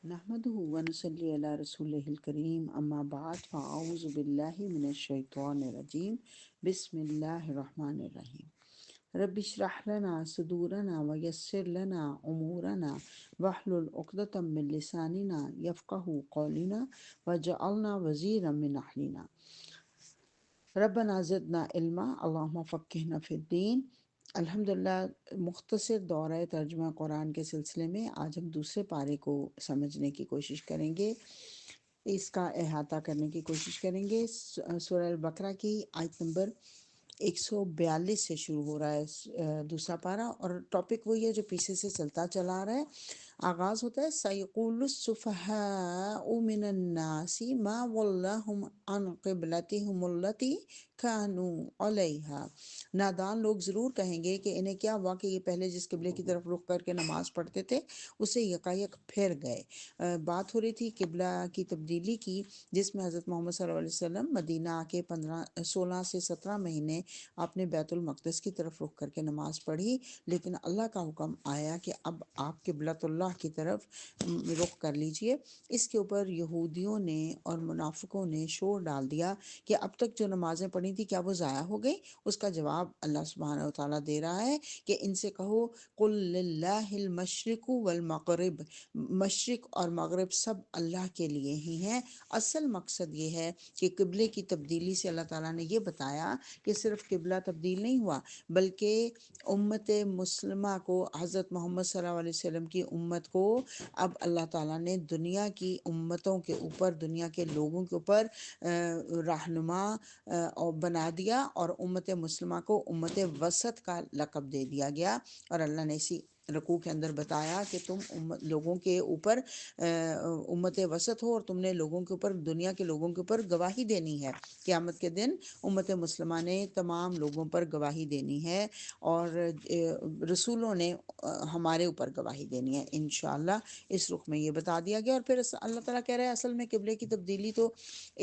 نحمده ونصلي على رسوله الكريم اما بعد فاعوذ بالله من الشيطان الرجيم بسم الله الرحمن الرحيم رب اشرح لنا صدورنا ويسر لنا امورنا واحلل عقدة من لساننا يفقهوا قولنا واجعلنا وزيرا من اهلنا ربنا زدنا علما اللهم فقهنا في الدین۔ الحمدللہ، مختصر دورہ ترجمہ قرآن کے سلسلے میں آج ہم دوسرے پارے کو سمجھنے کی کوشش کریں گے، اس کا احاطہ کرنے کی کوشش کریں گے۔ سورہ البقرہ کی آیت نمبر 142 سے شروع ہو رہا ہے دوسرا پارہ، اور ٹاپک وہی ہے جو پیچھے سے چلتا چلا آ رہا ہے۔ آغاز ہوتا ہے سَيَقُولُ السُّفَهَاءُ مِنَ النَّاسِ مَا وَلَّاهُمْ عَنْ قِبْلَتِهِمُ الَّتِي كَانُوا عَلَيْهَا۔ نادان لوگ ضرور کہیں گے کہ انہیں کیا ہوا کہ یہ پہلے جس قبلے کی طرف رخ کر کے نماز پڑھتے تھے اسے یکایک پھر گئے۔ بات ہو رہی تھی قبلہ کی تبدیلی کی، جس میں حضرت محمد صلی اللہ علیہ وسلم مدینہ آ کے 16 سے 17 مہینے آپ نے بیت المقدس کی طرف رخ کر کے نماز پڑھی، لیکن اللہ کا حکم آیا کہ اب آپ قبلۃ اللہ کی طرف رخ کر لیجئے۔ اس کے اوپر یہودیوں نے اور منافقوں نے شور ڈال دیا کہ اب تک جو نمازیں پڑھی تھی کیا وہ ضائع ہو گئی؟ اس کا جواب اللہ سبحانہ وتعالیٰ دے رہا ہے کہ ان سے کہو قل للہ المشرق والمغرب، مشرق اور مغرب سب اللہ کے لیے ہی ہیں۔ اصل مقصد یہ ہے کہ قبلے کی تبدیلی سے اللہ تعالیٰ نے یہ بتایا کہ صرف قبلہ تبدیل نہیں ہوا، بلکہ امت مسلمہ کو، حضرت محمد صلی اللہ علیہ وسلم کی امت کو اب اللہ تعالیٰ نے دنیا کی امتوں کے اوپر، دنیا کے لوگوں کے اوپر رہنما اور بنا دیا، اور امت مسلمہ کو امت وسط کا لقب دے دیا گیا۔ اور اللہ نے اسی رکوع کے اندر بتایا کہ تم لوگوں کے اوپر امت وسط ہو، اور تم نے لوگوں کے اوپر، دنیا کے لوگوں کے اوپر گواہی دینی ہے۔ قیامت کے دن امت مسلمہ نے تمام لوگوں پر گواہی دینی ہے، اور رسولوں نے ہمارے اوپر گواہی دینی ہے انشاءاللہ۔ اس رخ میں یہ بتا دیا گیا، اور پھر اللہ تعالیٰ کہہ رہے ہیں اصل میں قبلے کی تبدیلی تو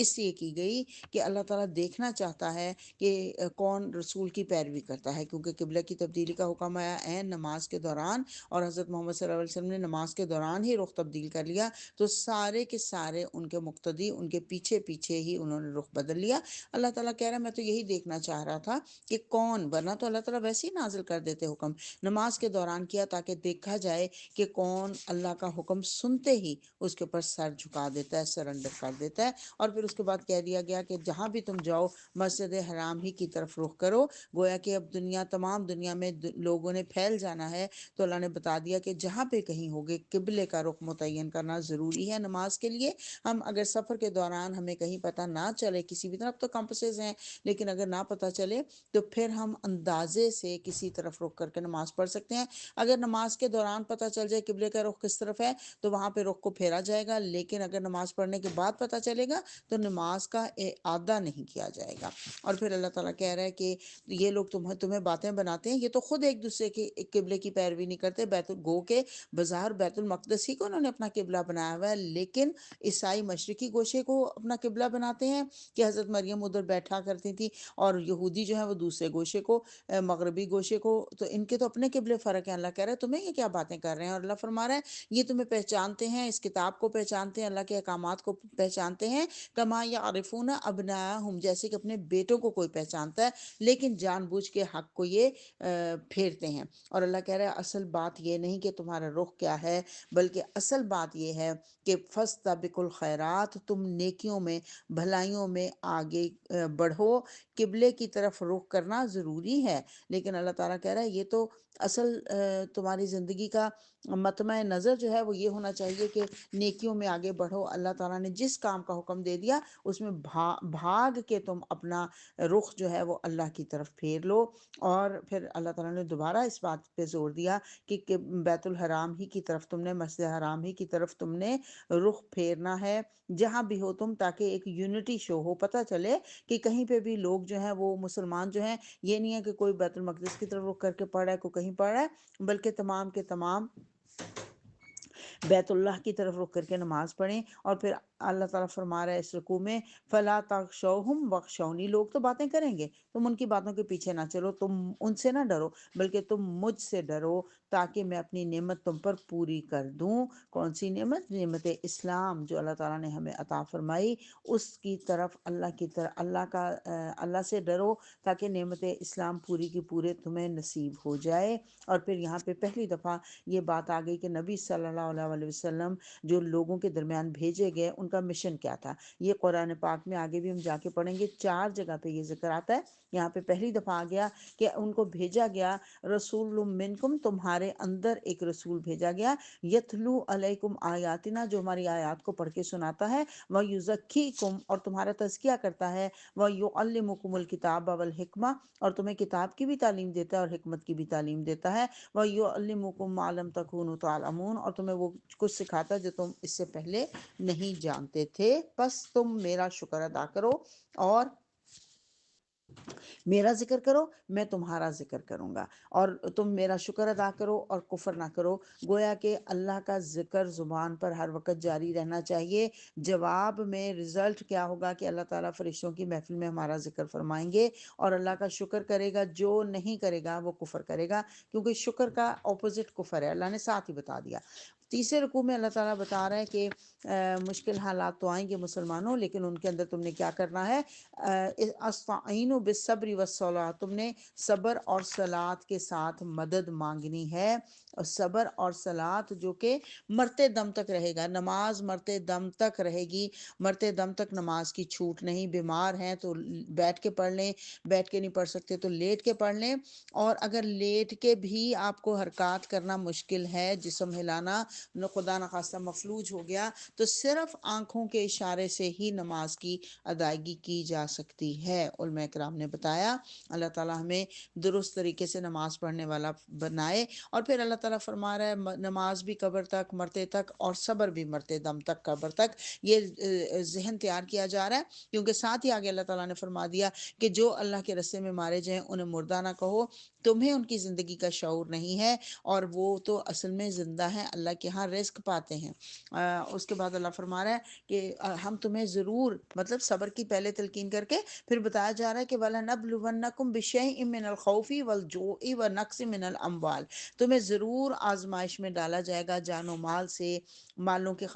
اس لیے کی گئی کہ اللہ تعالیٰ دیکھنا چاہتا ہے کہ کون رسول کی پیروی کرتا ہے، کیونکہ قبلہ کی تبدیلی کا حکم آیا ہے نماز کے دوران، اور حضرت محمد صلی اللہ علیہ وسلم نے نماز کے دوران ہی رخ تبدیل کر لیا، تو سارے کے سارے ان کے مقتدی ان کے پیچھے پیچھے ہی انہوں نے رخ بدل لیا۔ اللہ تعالیٰ کہہ رہا ہے میں تو یہی دیکھنا چاہ رہا تھا کہ کون، ورنہ تو اللہ تعالیٰ ویسے ہی نازل کر دیتے حکم، نماز کے دوران کیا تاکہ دیکھا جائے کہ کون اللہ کا حکم سنتے ہی اس کے اوپر سر جھکا دیتا ہے، سرنڈر کر دیتا ہے۔ اور پھر اس کے بعد کہہ دیا گیا کہ جہاں بھی تم جاؤ مسجد حرام ہی کی طرف رخ کرو، گویا کہ اب تمام دنیا میں لوگوں نے پھیل جانا ہے، تو اللہ نے بتا دیا کہ جہاں پہ کہیں ہوگے قبلے کا رخ متعین کرنا ضروری ہے نماز کے لیے۔ ہم اگر سفر کے دوران ہمیں کہیں پتہ نہ چلے، کسی بھی طرف تو کمپسز ہیں، لیکن اگر نہ پتہ چلے تو پھر ہم اندازے سے کسی طرف رخ کر کے نماز پڑھ سکتے ہیں۔ اگر نماز کے دوران پتہ چل جائے قبلے کا رخ کس طرف ہے تو وہاں پہ رخ کو پھیرا جائے گا، لیکن اگر نماز پڑھنے کے بعد پتہ چلے گا تو نماز کا اعادہ نہیں کیا جائے گا۔ اور پھر اللہ تعالیٰ کہہ رہا ہے کہ یہ لوگ تمہیں باتیں بناتے ہیں، یہ تو خود ایک دوسرے کی قبلے کی پیروی نہیں کرتے، گو کے بظاہر بیت المقدس ہی کو انہوں نے اپنا قبلہ بنایا ہوا ہے، لیکن عیسائی مشرقی گوشے کو اپنا قبلہ بناتے ہیں کہ حضرت مریم ادھر بیٹھا کرتی تھی، اور یہودی جو ہیں وہ دوسرے گوشے کو، مغربی گوشے کو، تو ان کے تو اپنے قبلے فرق ہیں۔ اللہ کہہ رہا ہے تمہیں یہ کیا باتیں کر رہے ہیں، اور اللہ فرما رہا ہے یہ تمہیں پہچانتے ہیں، اس کتاب کو پہچانتے ہیں، اللہ کے احکامات کو پہچانتے ہیں، کما یعرفون ابناءہم، جیسے کہ اپنے بیٹوں کو کوئی پہچانتا ہے، لیکن جان بوجھ کے حق کو یہ پھیرتے ہیں۔ اور اللہ کہہ رہا ہے اصل بات یہ نہیں کہ تمہارا رخ کیا ہے، بلکہ اصل بات یہ ہے کہ فاستبقوا الخیرات، تم نیکیوں میں، بھلائیوں میں آگے بڑھو۔ قبلے کی طرف رخ کرنا ضروری ہے، لیکن اللہ تعالیٰ کہہ رہا ہے یہ تو اصل تمہاری زندگی کا مطمع نظر جو ہے وہ یہ ہونا چاہیے کہ نیکیوں میں آگے بڑھو۔ اللہ تعالیٰ نے جس کام کا حکم دے دیا اس میں بھاگ کے تم اپنا رخ جو ہے وہ اللہ کی طرف پھیر لو۔ اور پھر اللہ تعالیٰ نے دوبارہ اس بات پہ زور دیا کہ بیت الحرام ہی کی طرف تم نے، مسجد حرام ہی کی طرف تم نے رخ پھیرنا ہے جہاں بھی ہو تم، تاکہ ایک یونٹی شو ہو، پتہ چلے کہ کہیں پہ بھی لوگ جو ہیں وہ مسلمان جو ہیں، یہ نہیں ہے کہ کوئی بیت المقدس کی طرف رخ کر کے پڑھ رہا ہے، کوئی کہیں پڑھ رہا ہے، بلکہ تمام کے تمام بیت اللہ کی طرف رخ کر کے نماز پڑھیں، اور پھر اللہ تعالیٰ فرما رہا ہے اس رکوع میں فلا تخشوہم واخشونی، لوگ تو باتیں کریں گے، تم ان کی باتوں کے پیچھے نہ چلو، تم ان سے نہ ڈرو بلکہ تم مجھ سے ڈرو تاکہ میں اپنی نعمت تم پر پوری کر دوں۔ کون سی نعمت؟ نعمت اسلام جو اللہ تعالیٰ نے ہمیں عطا فرمائی، اس کی طرف اللہ سے ڈرو تاکہ نعمت اسلام پوری کی پورے تمہیں نصیب ہو جائے۔ اور پھر یہاں پہ پہلی دفعہ یہ بات آ گئی کہ نبی صلی اللہ علیہ وسلم جو لوگوں کے درمیان بھیجے گئے، ان کا مشن کیا تھا۔ یہ قرآن پاک میں آگے بھی ہم جا کے پڑھیں گے، 4 جگہ پہ یہ ذکر آتا ہے۔ یہاں پہ پہلی دفعہ آ گیا کہ ان کو بھیجا گیا رسول منکم، تمہارے اندر ایک رسول بھیجا گیا، یتلو علیکم آیاتنا، جو ہماری آیات کو پڑھ کے سناتا ہے، ویزکیکم، اور تمہارا تزکیہ کرتا ہے، ویعلمکم الکتاب والحکمہ، اور تمہیں کتاب کی بھی تعلیم دیتا ہے اور حکمت کی بھی تعلیم دیتا ہے، وَيُعَلِّمُكُم مَّا لَمْ تَكُونُوا تَعْلَمُونَ، اور تمہیں وہ کچھ سکھاتا ہے جو تم اس سے پہلے نہیں جانتے تھے۔ بس تم میرا شکر ادا کرو اور میرا ذکر کرو، میں تمہارا ذکر کروں گا، اور تم میرا شکر ادا کرو اور کفر نہ کرو۔ گویا کہ اللہ کا ذکر زبان پر ہر وقت جاری رہنا چاہیے۔ جواب میں رزلٹ کیا ہوگا کہ اللہ تعالیٰ فرشتوں کی محفل میں ہمارا ذکر فرمائیں گے، اور اللہ کا شکر کرے گا۔ جو نہیں کرے گا وہ کفر کرے گا، کیونکہ شکر کا اپوزٹ کفر ہے، اللہ نے ساتھ ہی بتا دیا۔ تیسرے رکوع میں اللہ تعالیٰ بتا رہا ہے کہ مشکل حالات تو آئیں گے مسلمانوں، لیکن ان کے اندر تم نے کیا کرنا ہے، استعینوا بالصبر والصلاۃ، تم نے صبر اور صلات کے ساتھ مدد مانگنی ہے۔ اور صبر اور صلات جو کہ مرتے دم تک رہے گا، نماز مرتے دم تک رہے گی، مرتے دم تک نماز کی چھوٹ نہیں۔ بیمار ہیں تو بیٹھ کے پڑھ لیں، بیٹھ کے نہیں پڑھ سکتے تو لیٹ کے پڑھ لیں، اور اگر لیٹ کے بھی آپ کو حرکات کرنا مشکل ہے، جسم ہلانا خدا نخواستہ مفلوج ہو گیا، تو صرف آنکھوں کے اشارے سے ہی نماز کی ادائیگی کی جا سکتی ہے۔ علماء کرام نے بتایا، اللہ تعالیٰ ہمیں درست طریقے سے نماز پڑھنے والا بنائے۔ اور پھر اللہ تعالیٰ فرما رہا ہے نماز بھی قبر تک، مرتے تک، اور صبر بھی مرتے دم تک، قبر تک۔ یہ ذہن تیار کیا جا رہا ہے، کیونکہ ساتھ ہی آگے اللہ تعالیٰ نے فرما دیا کہ جو اللہ کے رستے میں مارے جائیں انہیں مردہ نہ کہو، تمہیں ان کی زندگی کا شعور نہیں ہے، اور وہ تو اصل میں زندہ ہیں، اللہ کے ہاں رزق پاتے ہیں۔ اس کے بعد اللہ فرما رہا ہے کہ ہم تمہیں ضرور، مطلب صبر کی پہلے تلقین کر کے پھر بتایا جا رہا ہے کہ وَلَنَبْلُوَنَّكُمْ بِشَيْءٍ مِّنَ الْخَوْفِ وَالْجُوعِ وَنَقْصٍ مِّنَ الْأَمْوَالِ، تمہیں ضرور آزمائش میں ڈالا جائے گا، جان و مال سے، مالوں کے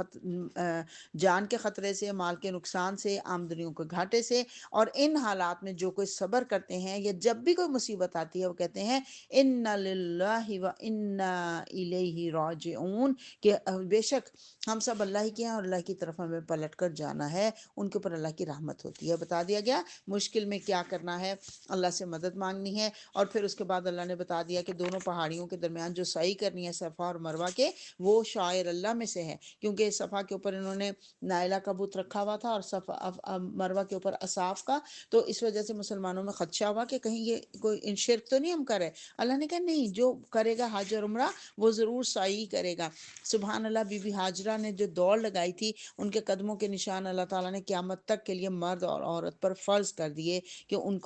جان کے خطرے سے، مال کے نقصان سے، آمدنیوں کے گھاٹے سے۔ اور ان حالات میں جو کوئی صبر کرتے ہیں، یا جب بھی کوئی مصیبت آتی ہے وہ کہتے ہیں اِنَّ لِلَّهِ وَإِنَّا إِلَيْهِ راجعون، کہ بے شک ہم سب اللہ ہی کے ہیں اور اللہ کی طرف ہمیں پلٹ کر جانا ہے، ان کے اوپر اللہ کی رحمت ہوتی ہے۔ بتا دیا گیا مشکل میں کیا کرنا ہے، اللہ سے مدد مانگنی ہے۔ اور پھر اس کے بعد اللہ نے بتا دیا کہ دونوں پہاڑیوں کے درمیان جو سعی کرنی ہے صفا اور مروہ کے، وہ شاعر اللہ میں سے ہے، کیونکہ صفا کے اوپر انہوں نے نائلہ کا بت رکھا ہوا تھا، اور مروہ کے اوپر اصاف کا، تو اس وجہ سے مسلمانوں میں خدشہ ہوا کہ کہیں یہ کوئی شرک تو نہیں ہم کرے۔ اللہ نے کہا نہیں، جو کرے گا حج اور عمرہ وہ ضرور سعی کرے گا۔ سبحان اللہ، بی بی ہاجرہ نے جو دوڑ لگائی تھی، ان کے قدموں کے نشان اللہ تعالیٰ نے قیامت تک کے لیے مرد اور عورت پر فرض کر دیے کہ ان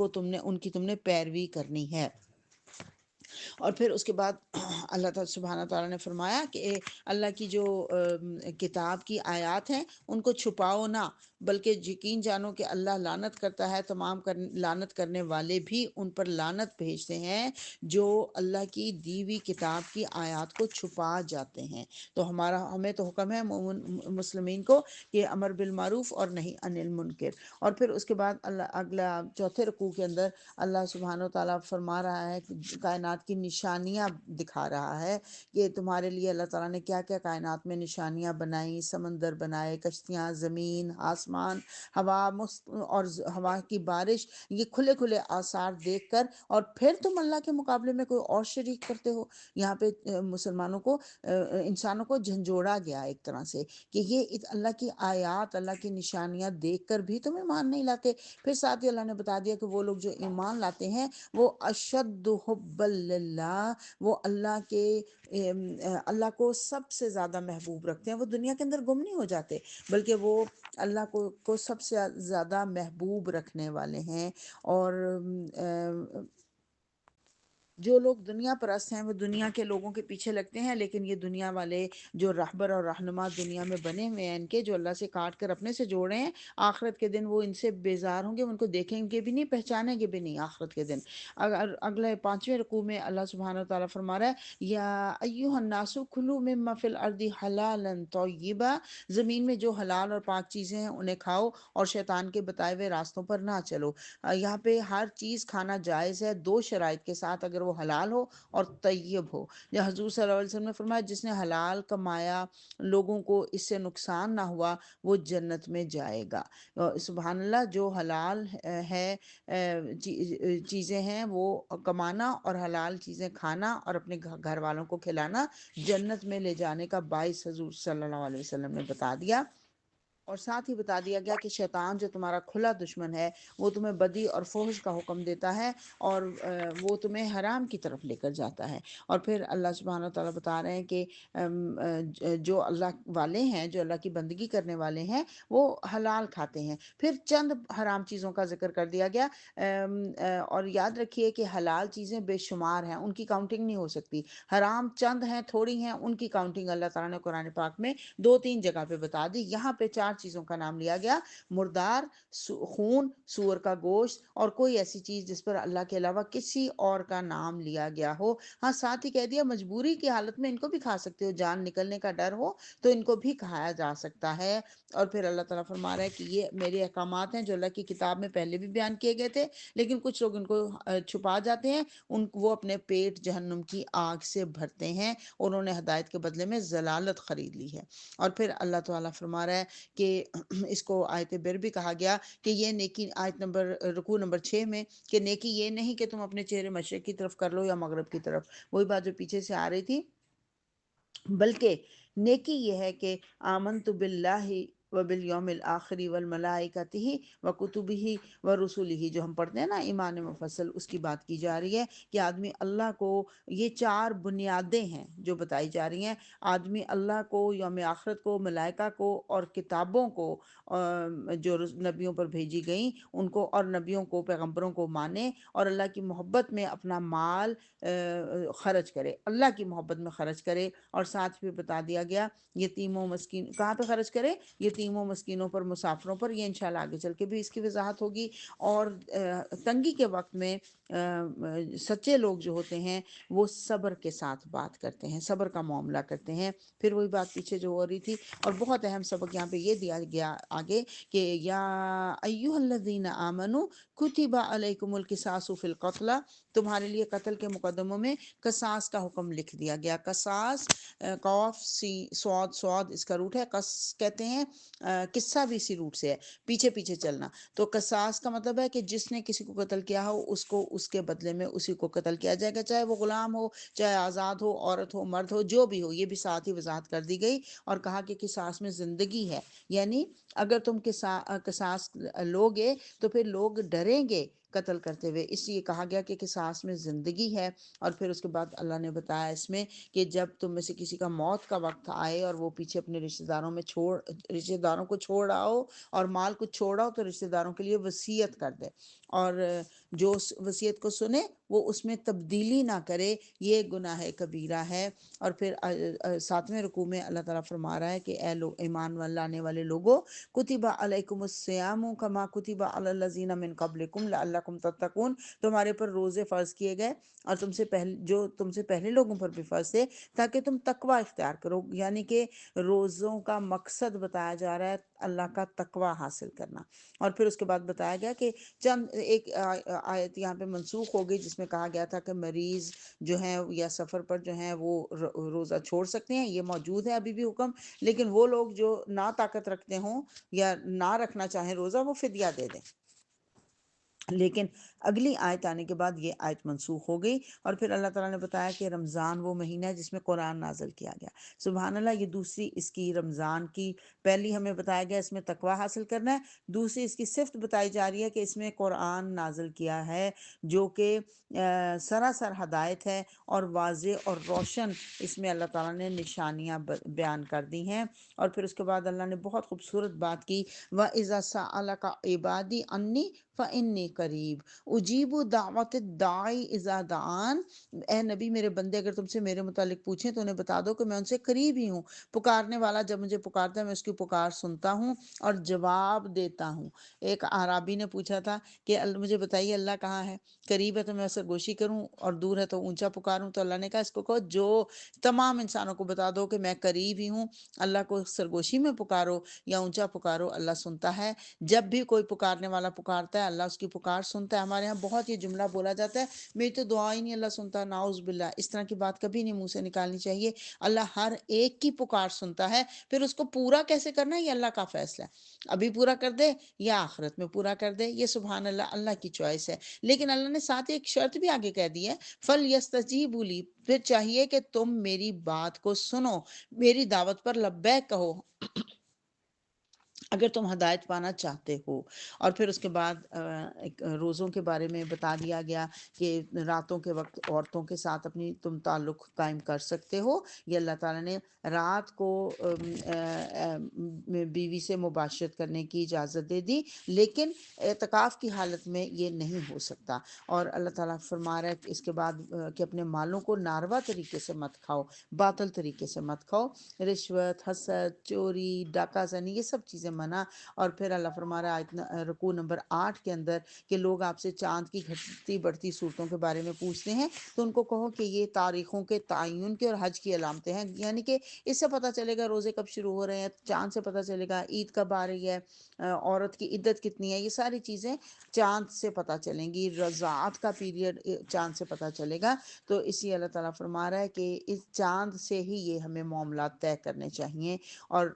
کی تم نے پیروی کرنی ہے۔ اور پھر اس کے بعد اللہ تعالیٰ سبحانہ تعالیٰ نے فرمایا کہ اللہ کی جو کتاب کی آیات ہیں ان کو چھپاؤ نہ، بلکہ یقین جانو کہ اللہ لعنت کرتا ہے، تمام لعنت کرنے والے بھی ان پر لعنت بھیجتے ہیں جو اللہ کی دی ہوئی کتاب کی آیات کو چھپا جاتے ہیں۔ تو ہمیں تو حکم ہے مسلمین کو کہ امر بالمعروف اور نہیں عن المنکر۔ اور پھر اس کے بعد اللہ اگلا چوتھے رکوع کے اندر اللہ سبحانہ و تعالیٰ فرما رہا ہے کہ کائنات کی نشانیاں دکھا رہا ہے کہ تمہارے لیے اللہ تعالیٰ نے کیا کیا کائنات میں نشانیاں بنائیں، سمندر بنائے، کشتیاں، زمین، آسمان، ہوا اور ہوا کی بارش، یہ کھلے کھلے آثار دیکھ کر، اور پھر تم اللہ کے مقابلے میں کوئی اور شریک کرتے ہو۔ یہاں پہ مسلمانوں کو، انسانوں کو جھنجھوڑا گیا ایک طرح سے کہ یہ اللہ کی آیات، اللہ کی نشانیاں دیکھ کر بھی تم ایمان نہیں لاتے۔ پھر ساتھ ہی اللہ نے بتا دیا کہ وہ لوگ جو ایمان لاتے ہیں وہ اشد حب للہ، وہ اللہ کو سب سے زیادہ محبوب رکھتے ہیں۔ وہ دنیا کے اندر گم نہیں ہو جاتے، بلکہ وہ اللہ کو سب سے زیادہ محبوب رکھنے والے ہیں۔ اور جو لوگ دنیا پرست ہیں وہ دنیا کے لوگوں کے پیچھے لگتے ہیں، لیکن یہ دنیا والے جو رہبر اور رہنما دنیا میں بنے ہوئے ہیں ان کے، جو اللہ سے کاٹ کر اپنے سے جوڑے ہیں، آخرت کے دن وہ ان سے بیزار ہوں گے، ان کو دیکھیں گے بھی نہیں، پہچانیں گے بھی نہیں آخرت کے دن۔ اگلے 5ویں رکوع میں اللہ سبحانہ وتعالیٰ فرما رہا ہے، یا ایھا الناس کلوا مما فی الارض حلالا طیبا، زمین میں جو حلال اور پاک چیزیں ہیں انہیں کھاؤ اور شیطان کے بتائے ہوئے راستوں پر نہ چلو۔ یہاں پہ ہر چیز کھانا جائز ہے، دو شرائط کے ساتھ، اگر وہ حلال ہو اور طیب ہو۔ یا حضور صلی اللہ علیہ وسلم نے فرمایا، جس نے حلال کمایا، لوگوں کو اس سے نقصان نہ ہوا، وہ جنت میں جائے گا۔ سبحان اللہ، جو حلال ہے چیزیں ہیں وہ کمانا، اور حلال چیزیں کھانا اور اپنے گھر والوں کو کھلانا جنت میں لے جانے کا باعث حضور صلی اللہ علیہ وسلم نے بتا دیا۔ اور ساتھ ہی بتا دیا گیا کہ شیطان جو تمہارا کھلا دشمن ہے، وہ تمہیں بدی اور فحش کا حکم دیتا ہے، اور وہ تمہیں حرام کی طرف لے کر جاتا ہے۔ اور پھر اللہ سبحانہ و تعالیٰ بتا رہے ہیں کہ جو اللہ والے ہیں، جو اللہ کی بندگی کرنے والے ہیں، وہ حلال کھاتے ہیں۔ پھر چند حرام چیزوں کا ذکر کر دیا گیا، اور یاد رکھیے کہ حلال چیزیں بے شمار ہیں، ان کی کاؤنٹنگ نہیں ہو سکتی۔ حرام چند ہیں، تھوڑی ہیں، ان کی کاؤنٹنگ اللہ تعالیٰ نے قرآن پاک میں 2-3 جگہ پہ بتا دی۔ یہاں پہ 4 چیزوں کا نام لیا گیا: مردار، خون، سور کا گوشت، اور کوئی ایسی چیز جس پر اللہ کے علاوہ کسی اور کا نام لیا گیا ہو۔ ہاں، ساتھ ہی کہہ دیا مجبوری کی حالت میں ان کو بھی کھا سکتے ہو، جان نکلنے کا ڈر ہو تو ان کو بھی کھایا جا سکتا ہے۔ اور پھر اللہ تعالیٰ فرما رہا ہے کہ یہ میرے احکامات ہیں جو اللہ کی کتاب میں پہلے بھی بیان کیے گئے تھے، لیکن کچھ لوگ ان کو چھپا جاتے ہیں، وہ اپنے پیٹ جہنم کی آگ سے بھرتے ہیں، انہوں نے ہدایت کے بدلے میں ضلالت خرید لی ہے۔ اور پھر اللہ تعالیٰ فرما رہا ہے کہ اس کو آیت بر بھی کہا گیا کہ یہ نیکی، رکوع نمبر 6 میں، کہ نیکی یہ نہیں کہ تم اپنے چہرے مشرق کی طرف کر لو یا مغرب کی طرف، وہی بات جو پیچھے سے آ رہی تھی، بلکہ نیکی یہ ہے کہ آمنت باللہ وبالیوم الآخر والملائکتہ وکتبہ ورسلہ، جو ہم پڑھتے ہیں نا ایمان مفصل، اس کی بات کی جا رہی ہے کہ آدمی اللہ کو، یہ 4 بنیادیں ہیں جو بتائی جا رہی ہیں، آدمی اللہ کو، یوم آخرت کو، ملائکہ کو، اور کتابوں کو جو نبیوں پر بھیجی گئیں ان کو، اور نبیوں کو، پیغمبروں کو مانے، اور اللہ کی محبت میں اپنا مال خرچ کرے، اللہ کی محبت میں خرچ کرے۔ اور ساتھ بھی بتا دیا گیا یتیموں مسکین کہاں پہ خرچ کرے، یتیموں مسکینوں پر، مسافروں پر، یہ انشاءاللہ آگے چل کے بھی اس کی وضاحت ہوگی۔ اور تنگی کے وقت میں سچے لوگ جو ہوتے ہیں وہ صبر کے ساتھ بات کرتے ہیں، صبر کا معاملہ کرتے ہیں۔ پھر وہی بات پیچھے جو ہو رہی تھی، اور بہت اہم سبق یہاں پہ یہ دیا گیا آگے کہ یا ایھا الذین آمنوا کتب علیکم القصاص فی القتلی، تمہارے لیے قتل کے مقدموں میں قصاص کا حکم لکھ دیا گیا۔ قصاص، قاف سی صاد، صاد اس کا روٹ ہے، قص کہتے ہیں، قصہ بھی اسی روٹ سے ہے، پیچھے پیچھے چلنا۔ تو قصاص کا مطلب ہے کہ جس نے کسی کو قتل کیا ہو، اس کو اس کے بدلے میں اسی کو قتل کیا جائے گا، چاہے وہ غلام ہو، چاہے آزاد ہو، عورت ہو، مرد ہو، جو بھی ہو۔ یہ بھی ساتھ ہی وضاحت کر دی گئی، اور کہا کہ قصاص میں زندگی ہے، یعنی اگر تم قصاص لوگے تو پھر لوگ ڈریں گے قتل کرتے ہوئے، اس لیے کہا گیا کہ قصاص میں زندگی ہے۔ اور پھر اس کے بعد اللہ نے بتایا اس میں کہ جب تم میں سے کسی کا موت کا وقت آئے اور وہ پیچھے اپنے رشتہ داروں کو چھوڑ رہا ہو، اور مال کچھ چھوڑا ہو، تو رشتہ داروں کے لیے وصیت کر دے، اور جو اس وصیت کو سنے وہ اس میں تبدیلی نہ کرے، یہ گناہ کبیرہ ہے۔ اور پھر 7ویں رکوع میں اللہ تعالیٰ فرما رہا ہے کہ اے لوگ، ایمان لانے والے لوگوں، کتب علیکم الصیام کما کتب علی الذین من قبلکم لعلکم تتقون، تمہارے پر روزے فرض کیے گئے، اور تم سے پہلے لوگوں پر بھی فرض تھے، تاکہ تم تقوی اختیار کرو، یعنی کہ روزوں کا مقصد بتایا جا رہا ہے اللہ کا تقوی حاصل کرنا۔ اور پھر اس کے بعد بتایا گیا کہ ایک آیت یہاں پہ منسوخ ہو گئی جس میں کہا گیا تھا کہ مریض جو ہیں یا سفر پر جو ہیں وہ روزہ چھوڑ سکتے ہیں، یہ موجود ہے ابھی بھی حکم، لیکن وہ لوگ جو نا طاقت رکھتے ہوں یا نہ رکھنا چاہیں روزہ، وہ فدیہ دے دیں۔ لیکن اگلی آیت آنے کے بعد یہ آیت منسوخ ہو گئی۔ اور پھر اللہ تعالیٰ نے بتایا کہ رمضان وہ مہینہ ہے جس میں قرآن نازل کیا گیا۔ سبحان اللہ، یہ دوسری اس کی رمضان کی، پہلی ہمیں بتایا گیا اس میں تقوی حاصل کرنا ہے، دوسری اس کی صفت بتائی جا رہی ہے کہ اس میں قرآن نازل کیا ہے، جو کہ سراسر ہدایت ہے، اور واضح اور روشن اس میں اللہ تعالیٰ نے نشانیاں بیان کر دی ہیں۔ اور پھر اس کے بعد اللہ نے بہت خوبصورت بات کی، وَإِذَا سَأَلَكَ عِبَادِي عَنِّي فإنی قریب اجیب دعوت الداعی اذا دعان، اے نبی میرے بندے اگر تم سے میرے متعلق پوچھیں تو انہیں بتا دو کہ میں ان سے قریب ہی ہوں، پکارنے والا جب مجھے پکارتا ہے میں اس کی پکار سنتا ہوں اور جواب دیتا ہوں۔ ایک اعرابی نے پوچھا تھا کہ مجھے بتائیے اللہ کہاں ہے، قریب ہے تو میں سرگوشی کروں اور دور ہے تو اونچا پکاروں؟ تو اللہ نے کہا اس کو کہو جو تمام انسانوں کو بتا دو کہ میں قریب ہی ہوں، اللہ کو سرگوشی میں پکارو یا اونچا پکارو، اللہ سنتا ہے۔ جب بھی کوئی پکارنے والا پکارتا ہے اللہ اس کی پکار سنتا ہے۔ ہمارے ہاں بہت یہ جملہ بولا جاتا ہے میری تو دعا ہی نہیں اللہ سنتا، نعوذ باللہ، اس طرح کی بات کبھی نہیں منہ سے نکالنی چاہیے۔ اللہ ہر ایک کی پکار سنتا ہے، پھر اس کو پورا کیسے کرنا ہے یہ اللہ کا فیصلہ ہے، ابھی پورا کر دے یا آخرت میں پورا کر دے، یہ سبحان اللہ اللہ کی چوائس ہے۔ لیکن اللہ نے ساتھ ایک شرط بھی آگے کہہ دی ہے، فَلْيَسْتَجِيبُوا لِي، پھر چاہیے کہ تم میری بات کو سنو، میری دعوت پر لبیک کہو اگر تم ہدایت پانا چاہتے ہو۔ اور پھر اس کے بعد ایک روزوں کے بارے میں بتا دیا گیا کہ راتوں کے وقت عورتوں کے ساتھ اپنی تم تعلق قائم کر سکتے ہو، یہ اللہ تعالیٰ نے رات کو بیوی سے مباشرت کرنے کی اجازت دے دی، لیکن اعتکاف کی حالت میں یہ نہیں ہو سکتا۔ اور اللہ تعالیٰ فرما رہا ہے کہ اس کے بعد کہ اپنے مالوں کو ناروا طریقے سے مت کھاؤ، باطل طریقے سے مت کھاؤ، رشوت، حسد، چوری، ڈاکہ زنی، یہ سب چیزیں منع۔ اور پھر اللہ فرما رہا ہے رکوع نمبر 8 کے اندر کہ لوگ آپ سے چاند کی گھٹتی بڑھتی صورتوں کے بارے میں پوچھتے ہیں تو ان کو کہو کہ یہ تاریخوں کے تعین کے اور حج کی علامتیں ہیں، یعنی کہ اس سے پتہ چلے گا روزے کب شروع ہو رہے ہیں، چاند سے پتہ چلے گا عید کب آ رہی ہے، عورت کی عدت کتنی ہے، یہ ساری چیزیں چاند سے پتہ چلیں گی، رضاعت کا پیریڈ چاند سے پتہ چلے گا۔ تو اسی اللہ تعالیٰ فرما رہا ہے کہ اس چاند سے ہی یہ ہمیں معاملات طے کرنے چاہیے۔ اور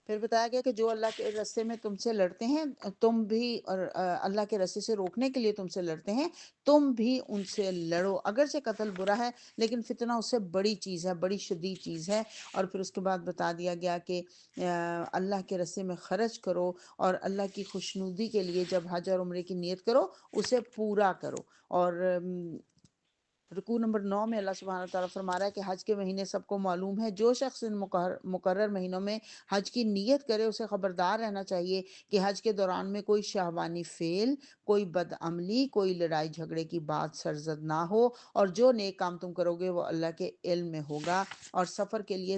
پھر بتایا گیا کہ جو اللہ کے راستے میں تم سے لڑتے ہیں تم بھی، اور اللہ کے راستے سے روکنے کے لیے تم سے لڑتے ہیں تم بھی ان سے لڑو، اگرچہ قتل برا ہے لیکن فتنہ اس سے بڑی چیز ہے، بڑی شدید چیز ہے۔ اور پھر اس کے بعد بتا دیا گیا کہ اللہ کے راستے میں خرچ کرو اور اللہ کی خوشنودی کے لیے جب حج اور عمرے کی نیت کرو اسے پورا کرو۔ اور رکوع نمبر 9 میں اللہ سبحانہ وتعالیٰ فرما رہا ہے کہ حج کے مہینے سب کو معلوم ہے، جو شخص ان مقرر مہینوں میں حج کی نیت کرے اسے خبردار رہنا چاہیے کہ حج کے دوران میں کوئی شہوانی فعل، کوئی بدعملی، کوئی لڑائی جھگڑے کی بات سرزد نہ ہو، اور جو نیک کام تم کرو گے وہ اللہ کے علم میں ہوگا۔ اور سفر کے لیے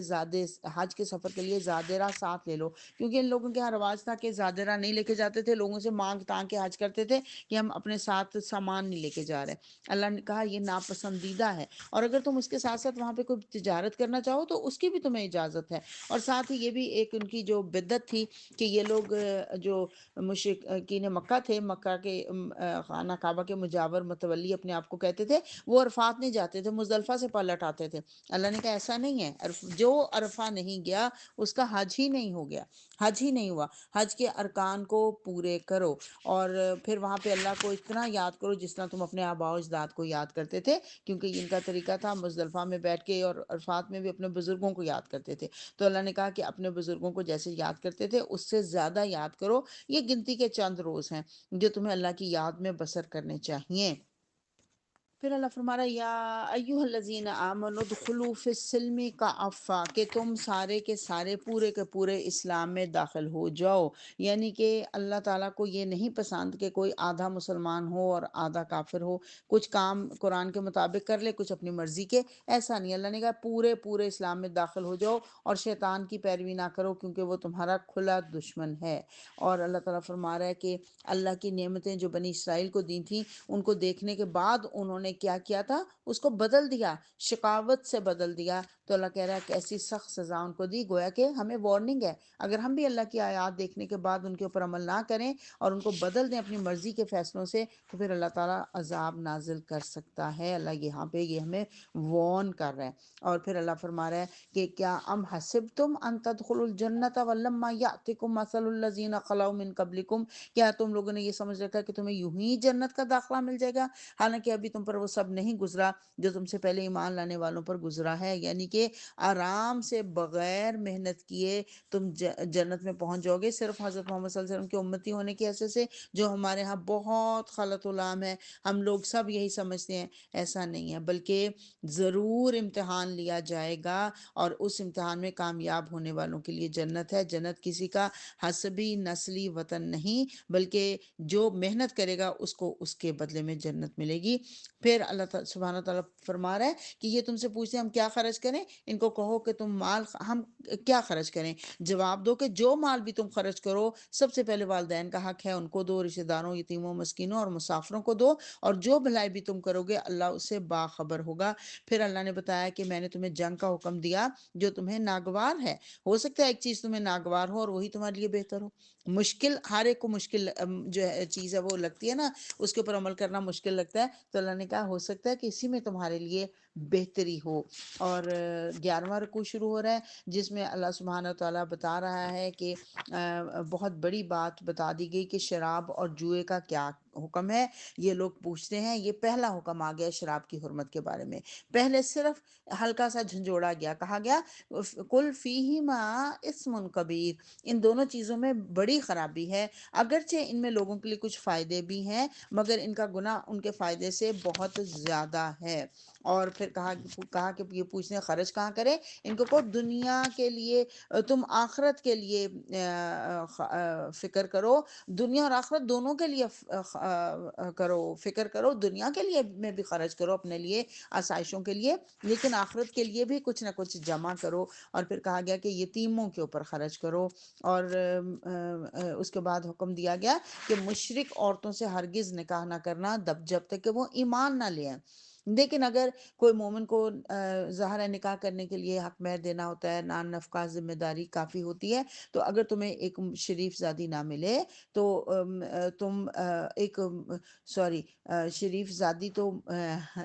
حج کے سفر کے لیے زادرہ ساتھ لے لو، کیونکہ ان لوگوں کے یہاں رواج تھا کہ زادرہ نہیں لے کے جاتے تھے، لوگوں سے مانگ تانگ کے حج کرتے تھے کہ ہم اپنے ساتھ سامان نہیں لے کے جا رہے۔ اللہ نے کہا یہ ناپسندیدہ ہے، اور اگر تم اس کے ساتھ ساتھ وہاں پہ کوئی تجارت کرنا چاہو تو اس کی بھی تمہیں اجازت ہے۔ اور ساتھ ہی یہ بھی ایک ان کی جو بدعت تھی کہ یہ لوگ جو مشرکین مکہ تھے، مکہ کے خانہ کعبہ کے مجاور متولی اپنے آپ کو کہتے تھے، وہ عرفات نہیں جاتے تھے، مزدلفہ سے پلٹ آتے تھے۔ اللہ نے کہا ایسا نہیں ہے، جو عرفہ نہیں گیا اس کا حج ہی نہیں ہو گیا، حج ہی نہیں ہوا۔ حج کے ارکان کو پورے کرو، اور پھر وہاں پہ اللہ کو اتنا یاد کرو جس طرح تم اپنے آباء و اجداد کو یاد کرتے تھے، کیونکہ ان کا طریقہ تھا مزدلفہ میں بیٹھ کے اور عرفات میں بھی اپنے بزرگوں کو یاد کرتے تھے۔ تو اللہ نے کہا کہ اپنے بزرگوں کو جیسے یاد کرتے تھے اس سے زیادہ یاد کرو، یہ گنتی کے چند روز ہیں جو تمہیں اللہ کی یاد میں بسر کرنے چاہیے۔ پھر اللہ فرما رہا ہے یا ایھا الذین آمنوا ادخلوا فی السلم کافہ، کہ تم سارے کے سارے پورے کے پورے اسلام میں داخل ہو جاؤ۔ یعنی کہ اللہ تعالیٰ کو یہ نہیں پسند کہ کوئی آدھا مسلمان ہو اور آدھا کافر ہو، کچھ کام قرآن کے مطابق کر لے کچھ اپنی مرضی کے، ایسا نہیں۔ اللہ نے کہا پورے پورے اسلام میں داخل ہو جاؤ اور شیطان کی پیروی نہ کرو کیونکہ وہ تمہارا کھلا دشمن ہے۔ اور اللہ تعالیٰ فرما رہا ہے کہ اللہ کی نعمتیں جو بنی اسرائیل کو دی تھیں ان کو دیکھنے کے بعد انہوں نے کیا کیا تھا، اس کو بدل دیا، شقاوت سے بدل دیا۔ تو اللہ کہہ رہا ہے کہ ایسی سخت سزا ان کو دی، گویا کہ ہمیں وارننگ ہے، اگر ہم بھی اللہ کی آیات دیکھنے کے بعد ان کے اوپر عمل نہ کریں اور ان کو بدل دیں اپنی مرضی کے فیصلوں سے تو پھر اللہ تعالیٰ عذاب نازل کر سکتا ہے۔ اللہ یہاں پہ یہ ہمیں وارن کر رہا ہے۔ اور پھر اللہ فرما رہا ہے کہ کیا ام حسبتم ان تدخلوا الجنت ولما یاتکم مثل الذین خلو من قبلکم، کیا تم لوگوں نے یہ سمجھ رکھا کہ تمہیں یوں ہی جنت کا داخلہ مل جائے گا، حالانکہ ابھی تم پر وہ سب نہیں گزرا جو تم سے پہلے ایمان لانے والوں پر گزرا ہے، یعنی کہ آرام سے بغیر محنت کیے تم جنت میں پہنچ جاؤ گے صرف حضرت محمد صلی اللہ علیہ وسلم کی امتی ہونے کی حیثیت سے، جو ہمارے ہاں بہت غلط علام ہے، ہم لوگ سب یہی سمجھتے ہیں۔ ایسا نہیں ہے، بلکہ ضرور امتحان لیا جائے گا، اور اس امتحان میں کامیاب ہونے والوں کے لیے جنت ہے۔ جنت کسی کا حسبی نسلی وطن نہیں، بلکہ جو محنت کرے گا اس کو اس کے بدلے میں جنت ملے گی۔ پھر اللہ تعالیٰ سبحانہ تعالیٰ فرما رہا ہے کہ یہ تم سے پوچھتے ہیں ہم کیا خرچ کریں، ان کو کہو کہ تم مال ہم کیا خرچ کریں، جواب دو کہ جو مال بھی تم خرچ کرو سب سے پہلے والدین کا حق ہے، ان کو دو، رشتہ داروں، یتیموں، مسکینوں اور مسافروں کو دو، اور جو بھلائی بھی تم کرو گے اللہ اس سے باخبر ہوگا۔ پھر اللہ نے بتایا کہ میں نے تمہیں جنگ کا حکم دیا جو تمہیں ناگوار ہے۔ ہو سکتا ہے ایک چیز تمہیں ناگوار ہو اور وہی تمہارے لیے بہتر ہو۔ مشکل، ہر ایک کو مشکل جو چیز ہے وہ لگتی ہے نا، اس کے اوپر عمل کرنا مشکل لگتا ہے، تو اللہ نے کہا ہو سکتا ہے کہ اسی میں تمہارے لیے بہتری ہو۔ اور 11واں رکوع شروع ہو رہا ہے جس میں اللہ سبحانہ تعالیٰ بتا رہا ہے کہ بہت بڑی بات بتا دی گئی کہ شراب اور جوئے کا کیا حکم ہے۔ یہ لوگ پوچھتے ہیں، یہ پہلا حکم آ گیا شراب کی حرمت کے بارے میں۔ پہلے صرف ہلکا سا جھنجھوڑا گیا، کہا گیا کل فیہما اسم کبیر، ان دونوں چیزوں میں بڑی خرابی ہے، اگرچہ ان میں لوگوں کے لیے کچھ فائدے بھی ہیں مگر ان کا گناہ ان کے فائدے سے بہت زیادہ ہے۔ اور پھر کہا کہ یہ پوچھتے ہیں خرچ کہاں کرے، ان کو کہو دنیا کے لیے، تم آخرت کے لیے فکر کرو، دنیا اور آخرت دونوں کے لیے کرو، فکر کرو، دنیا کے لیے میں بھی خرچ کرو اپنے لیے، آسائشوں کے لیے، لیکن آخرت کے لیے بھی کچھ نہ کچھ جمع کرو۔ اور پھر کہا گیا کہ یتیموں کے اوپر خرچ کرو، اور اس کے بعد حکم دیا گیا کہ مشرک عورتوں سے ہرگز نکاح نہ کرنا جب تک کہ وہ ایمان نہ لے آئیں۔ لیکن اگر کوئی مومن کو ظاہر ہے نکاح کرنے کے لیے حق مہر دینا ہوتا ہے، نان نفقہ ذمہ داری کافی ہوتی ہے، تو اگر تمہیں ایک شریف زادی نہ ملے تو تم ایک سوری شریف زادی تو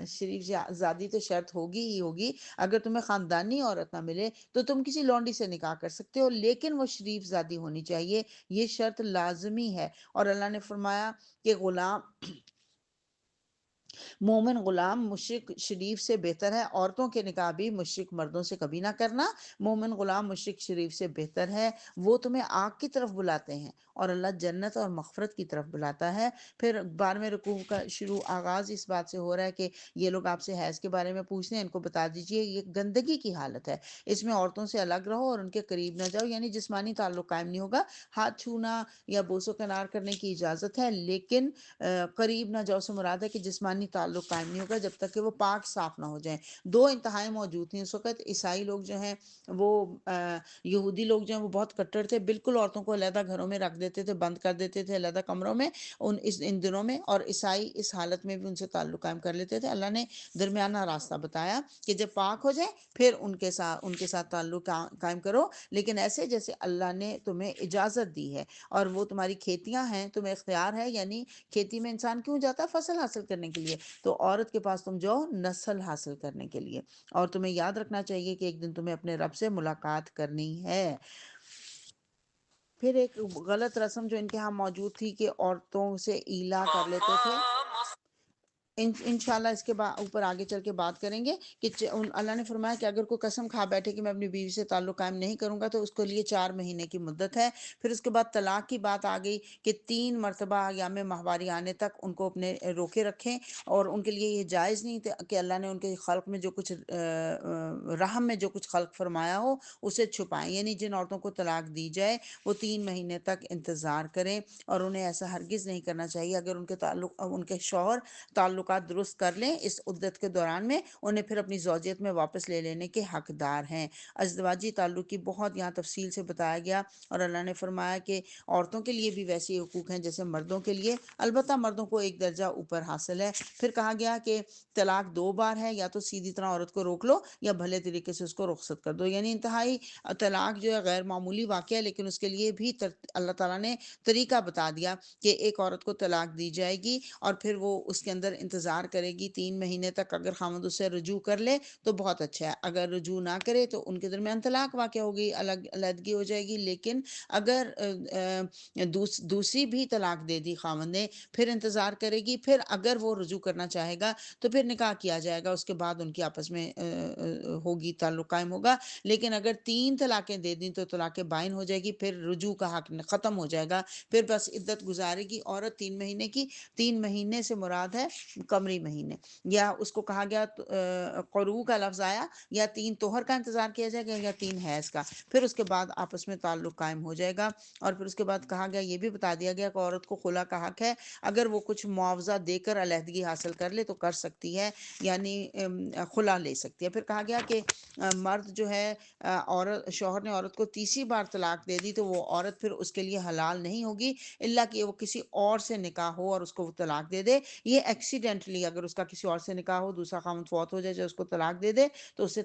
شریف زادی تو شرط ہوگی ہی ہوگی، اگر تمہیں خاندانی عورت نہ ملے تو تم کسی لونڈی سے نکاح کر سکتے ہو، لیکن وہ شریف زادی ہونی چاہیے، یہ شرط لازمی ہے۔ اور اللہ نے فرمایا کہ مومن غلام مشرک شریف سے بہتر ہے، عورتوں کے نکاح بھی مشرک مردوں سے کبھی نہ کرنا، مومن غلام مشرک شریف سے بہتر ہے، وہ تمہیں آگ کی طرف بلاتے ہیں اور اللہ جنت اور مغفرت کی طرف بلاتا ہے۔ پھر 12ویں رکوع کا آغاز اس بات سے ہو رہا ہے کہ یہ لوگ آپ سے حیض کے بارے میں پوچھتے ہیں، ان کو بتا دیجئے یہ گندگی کی حالت ہے، اس میں عورتوں سے الگ رہو اور ان کے قریب نہ جاؤ، یعنی جسمانی تعلق قائم نہیں ہوگا، ہاتھ چھونا یا بوس و کنار کرنے کی اجازت ہے لیکن قریب نہ جاؤ سے مراد ہے کہ جسمانی تعلق قائم نہیں ہوگا جب تک کہ وہ پاک صاف نہ ہو جائیں۔ دو انتہائی موجود تھیں اس وقت، عیسائی لوگ جو ہیں وہ یہودی لوگ جو ہیں وہ بہت کٹر تھے، بالکل عورتوں کو علیحدہ گھروں میں رکھ دیتے تھے، بند کر دیتے تھے علیحدہ کمروں میں ان دنوں میں، اور عیسائی اس حالت میں بھی ان سے تعلق قائم کر لیتے تھے۔ اللہ نے درمیانہ راستہ بتایا کہ جب پاک ہو جائیں پھر ان کے ساتھ تعلق قائم کرو، لیکن ایسے جیسے اللہ نے تمہیں اجازت دی ہے۔ اور وہ تمہاری کھیتیاں ہیں، تمہیں اختیار ہے، یعنی کھیتی میں انسان کیوں جاتا ہے؟ فصل حاصل کرنے کے لیے، تو عورت کے پاس تم جاؤ نسل حاصل کرنے کے لیے، اور تمہیں یاد رکھنا چاہیے کہ ایک دن تمہیں اپنے رب سے ملاقات کرنی ہے۔ پھر ایک غلط رسم جو ان کے ہاں موجود تھی کہ عورتوں سے ایلا کر لیتے تھے، انشاءاللہ اس کے اوپر آگے چل کے بات کریں گے کہ اللہ نے فرمایا کہ اگر کوئی قسم کھا بیٹھے کہ میں اپنی بیوی سے تعلق قائم نہیں کروں گا تو اس کے لیے 4 مہینے کی مدت ہے۔ پھر اس کے بعد طلاق کی بات آ گئی کہ 3 مرتبہ ایام ماہواری آنے تک ان کو اپنے روکے رکھیں، اور ان کے لیے یہ جائز نہیں کہ اللہ نے ان کے خلق میں جو کچھ رحم میں جو کچھ خلق فرمایا ہو اسے چھپائیں، یعنی جن عورتوں کو طلاق دی جائے وہ 3 مہینے تک انتظار کریں، اور انہیں ایسا ہرگز نہیں کرنا چاہیے۔ اگر ان کے شوہر تعلقات درست کر لیں اس عدت کے دوران میں، انہیں پھر اپنی زوجیت میں واپس لے لینے کے حقدار ہیں۔ ازدواجی تعلق کی بہت یہاں تفصیل سے بتایا گیا، اور اللہ نے فرمایا کہ عورتوں کے لیے بھی ویسے حقوق ہیں جیسے مردوں کے لیے، البتہ مردوں کو ایک درجہ اوپر حاصل ہے۔ پھر کہا گیا کہ طلاق 2 بار ہے، یا تو سیدھی طرح عورت کو روک لو یا بھلے طریقے سے اس کو رخصت کر دو، یعنی انتہائی طلاق جو ہے غیر معمولی واقعہ ہے، لیکن اس کے لیے بھی اللہ تعالیٰ نے طریقہ بتا دیا کہ ایک عورت کو طلاق دی جائے گی اور پھر وہ اس کے اندر انتظار کرے گی 3 مہینے تک، اگر خامد اس سے رجوع کر لے تو بہت اچھا ہے، اگر رجوع نہ کرے تو ان کے درمیان طلاق واقع ہوگی، علیحدگی ہو جائے گی۔ لیکن اگر دوسری بھی طلاق دے دی خامد نے، پھر انتظار کرے گی، پھر اگر وہ رجوع کرنا چاہے گا تو پھر نکاح کیا جائے گا، اس کے بعد ان کی آپس میں ہوگی، تعلق قائم ہوگا۔ لیکن اگر 3 طلاقیں دے دیں تو طلاق بائن ہو جائے گی، پھر رجوع کا حق ختم ہو جائے گا، پھر بس عدت گزارے گی عورت 3 مہینے کی۔ 3 مہینے سے مراد ہے قمری مہینے، یا اس کو کہا گیا قروء کا لفظ آیا، یا 3 طہر کا انتظار کیا جائے گا یا 3 حیض کا، پھر اس کے بعد آپس میں تعلق قائم ہو جائے گا۔ اور پھر اس کے بعد کہا گیا، یہ بھی بتا دیا گیا کہ عورت کو خلا کا حق ہے، اگر وہ کچھ معاوضہ دے کر علیحدگی حاصل کر لے تو کر سکتی ہے، یعنی خلا لے سکتی ہے۔ پھر کہا گیا کہ مرد جو ہے، شوہر نے عورت کو تیسری بار طلاق دے دی تو وہ عورت پھر اس کے لیے حلال نہیں ہوگی، الا کہ وہ کسی اور سے نکاح ہو اور اس کو وہ طلاق دے دے۔ یہ ایکسیڈنٹلی اگر اس کا کسی اور سے نکاح ہو، دوسرا خاوند فوت ہو جائے جو اس کو طلاق دے دے، تو اس سے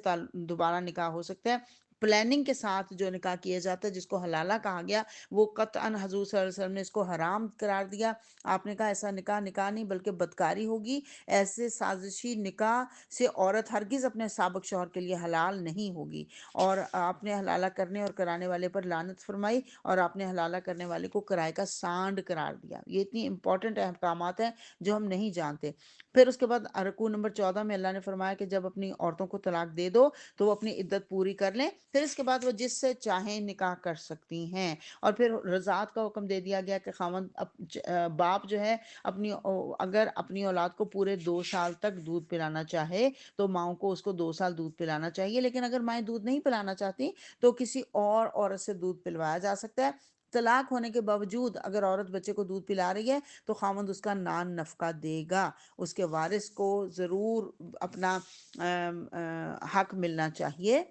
دوبارہ نکاح ہو سکتا ہے۔ پلاننگ کے ساتھ جو نکاح کیا جاتا ہے، جس کو حلالہ کہا گیا، وہ قطعاً حضور صلی اللہ علیہ وسلم نے اس کو حرام قرار دیا۔ آپ نے کہا ایسا نکاح نہیں بلکہ بدکاری ہوگی، ایسے سازشی نکاح سے عورت ہرگز اپنے سابق شوہر کے لیے حلال نہیں ہوگی۔ اور آپ نے حلالہ کرنے اور کرانے والے پر لعنت فرمائی، اور آپ نے حلالہ کرنے والے کو کرائے کا سانڈ قرار دیا۔ یہ اتنی امپورٹنٹ احکامات ہیں جو ہم نہیں جانتے۔ پھر اس کے بعد رکوع نمبر 14 میں اللہ نے فرمایا کہ جب اپنی عورتوں کو طلاق دے دو تو وہ اپنی عدت پوری کر لیں، پھر اس کے بعد وہ جس سے چاہیں نکاح کر سکتی ہیں۔ اور پھر رضاعت کا حکم دے دیا گیا کہ خاوند باپ جو ہے اگر اپنی اولاد کو پورے 2 سال تک دودھ پلانا چاہے تو ماؤں کو اس کو 2 سال دودھ پلانا چاہیے، لیکن اگر مائیں دودھ نہیں پلانا چاہتی تو کسی اور عورت سے دودھ پلوایا جا سکتا ہے۔ طلاق ہونے کے باوجود اگر عورت بچے کو دودھ پلا رہی ہے تو خاوند اس کا نان نفقہ دے گا، اس کے وارث کو ضرور اپنا حق ملنا چاہیے۔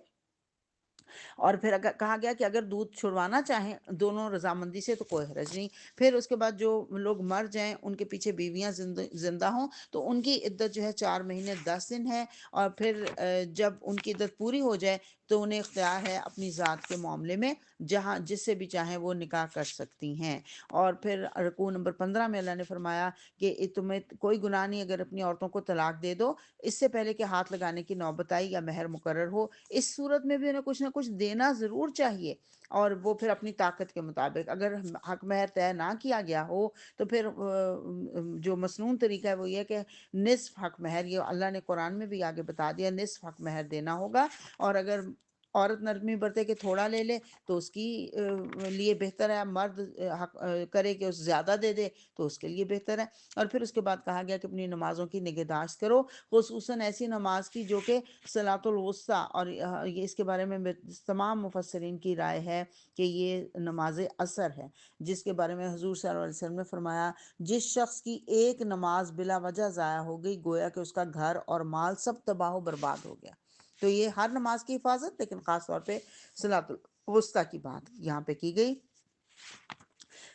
اور پھر اگر کہا گیا کہ اگر دودھ چھڑوانا چاہیں دونوں رضامندی سے تو کوئی حرج نہیں۔ پھر اس کے بعد جو لوگ مر جائیں، ان کے پیچھے بیویاں زندہ ہوں تو ان کی عدت جو ہے 4 مہینے 10 دن ہے، اور پھر جب ان کی عدت پوری ہو جائے تو انہیں اختیار ہے اپنی ذات کے معاملے میں، جہاں جس سے بھی چاہیں وہ نکاح کر سکتی ہیں۔ اور پھر رکوع نمبر 15 میں اللہ نے فرمایا کہ تمہیں کوئی گناہ نہیں اگر اپنی عورتوں کو طلاق دے دو، اس سے پہلے کہ ہاتھ لگانے کی نوبت آئی یا مہر مقرر ہو۔ اس صورت میں بھی انہیں کچھ نہ کچھ دینا ضرور چاہیے، اور وہ پھر اپنی طاقت کے مطابق، اگر حق مہر طے نہ کیا گیا ہو تو پھر جو مسنون طریقہ ہے وہ یہ کہ نصف حق مہر، یہ اللہ نے قرآن میں بھی آگے بتا دیا، نصف حق مہر دینا ہوگا۔ اور اگر عورت نرمی برتے کہ تھوڑا لے لے تو اس کی لیے بہتر ہے، مرد کرے کہ اس زیادہ دے دے تو اس کے لیے بہتر ہے۔ اور پھر اس کے بعد کہا گیا کہ اپنی نمازوں کی نگہداشت کرو، خصوصاً ایسی نماز کی جو کہ صلاۃ الوسطیٰ، اور یہ اس کے بارے میں تمام مفسرین کی رائے ہے کہ یہ نماز عصر ہے، جس کے بارے میں حضور صلی اللہ علیہ وسلم نے فرمایا جس شخص کی ایک نماز بلا وجہ ضائع ہو گئی گویا کہ اس کا گھر اور مال سب تباہ و برباد ہو گیا۔ تو یہ ہر نماز کی حفاظت، لیکن خاص طور پہ صلاۃ الوسطیٰ کی بات یہاں پہ کی گئی۔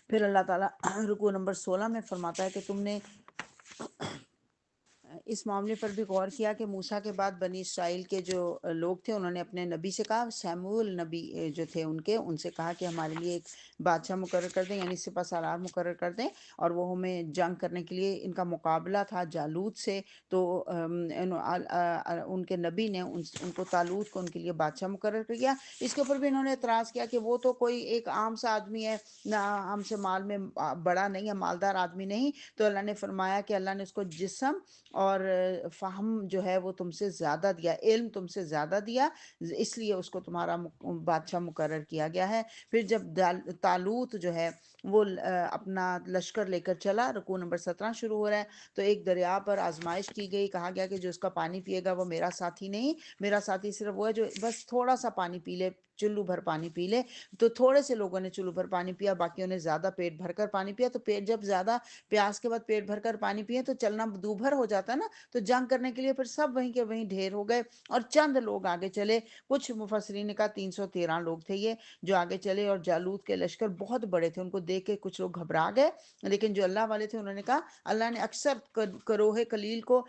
پھر اللہ تعالیٰ رکوع نمبر 16 میں فرماتا ہے کہ تم نے اس معاملے پر بھی غور کیا کہ موسیٰ کے بعد بنی اسرائیل کے جو لوگ تھے انہوں نے اپنے نبی سے کہا، سیموئیل نبی جو تھے ان سے کہا کہ ہمارے لیے ایک بادشاہ مقرر کر دیں، یعنی سپہ سالار مقرر کر دیں، اور وہ ہمیں جنگ کرنے کے لیے، ان کا مقابلہ تھا جالوت سے، تو ان کے نبی نے ان کو طالوت کو ان کے لیے بادشاہ مقرر کر دیا۔ اس کے اوپر بھی انہوں نے اعتراض کیا کہ وہ تو کوئی ایک عام سا آدمی ہے، نہ ہم سے مال میں بڑا نہیں ہے، مالدار آدمی نہیں۔ تو اللہ نے فرمایا کہ اللہ نے اس کو جسم اور فہم جو ہے وہ تم سے زیادہ دیا، علم تم سے زیادہ دیا، اس لیے اس کو تمہارا بادشاہ مقرر کیا گیا ہے۔ پھر جب طالوت جو ہے وہ اپنا لشکر لے کر چلا، رکوع نمبر 17 شروع ہو رہا ہے، تو ایک دریا پر آزمائش کی گئی، کہا گیا کہ جو اس کا پانی پیے گا وہ میرا ساتھی نہیں، میرا ساتھی صرف وہ ہے جو بس تھوڑا سا پانی پی لے، چلو بھر پانی پی لے۔ تو تھوڑے سے لوگوں نے چلو بھر پانی پیا، باقیوں نے زیادہ پیٹ بھر کر پانی پیا۔ تو پیٹ جب زیادہ پیاس کے بعد پیٹ بھر کر پانی پیے تو چلنا دو بھر ہو جاتا ہے نا، تو جنگ کرنے کے لیے پھر سب وہیں کے وہیں ڈھیر ہو گئے، اور چند لوگ آگے چلے۔ کچھ مفسرین نے کہا 313 لوگ تھے یہ جو آگے چلے، اور جالوت کے لشکر بہت بڑے تھے، ان کو دیکھ کے کچھ لوگ گھبرا گئے، لیکن جو اللہ والے تھے انہوں نے کہا اللہ نے اکثر گروہ قلیل کو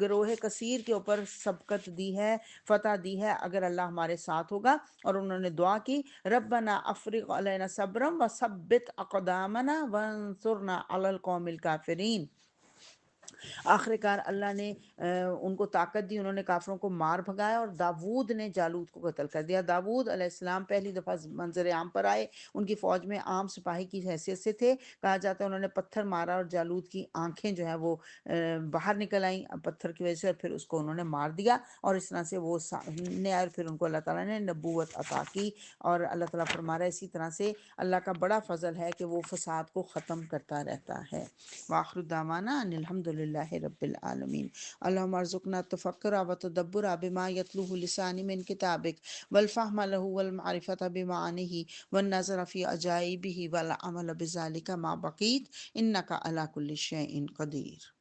گروہ کثیر کے اوپر سبقت دی ہے، فتح دی ہے اگر اللہ ہمارے ساتھ ہوگا۔ اور انہوں نے دعا کی ربنا افرغ علینا صبرا وثبت اقدامنا وانصرنا علی القوم الکافرین۔ آخر کار اللہ نے ان کو طاقت دی، انہوں نے کافروں کو مار بھگایا، اور داود نے جالوت کو قتل کر دیا۔ داود علیہ السلام پہلی دفعہ منظر عام پر آئے، ان کی فوج میں عام سپاہی کی حیثیت سے تھے، کہا جاتا ہے انہوں نے پتھر مارا اور جالوت کی آنکھیں جو ہیں وہ باہر نکل آئیں پتھر کی وجہ سے، اور پھر اس کو انہوں نے مار دیا، اور اس طرح سے وہ سامنے آئے، اور پھر ان کو اللہ تعالیٰ نے نبوت عطا کی۔ اور اللہ تعالیٰ فرما رہا ہے اسی طرح سے اللہ کا بڑا فضل ہے کہ وہ فساد کو ختم کرتا رہتا ہے۔ وآخر دعوانا ان الحمد للہ رب العالمین۔ اللہم ارزقنا التفکر وتدبر بما یتلوہ لسانی من کتابک، والفہم لہ والمعرفۃ بمعانیہ، والنظر فی عجائبہ، والعمل بذلک ما بقیت، انک علی کل شیء قدیر۔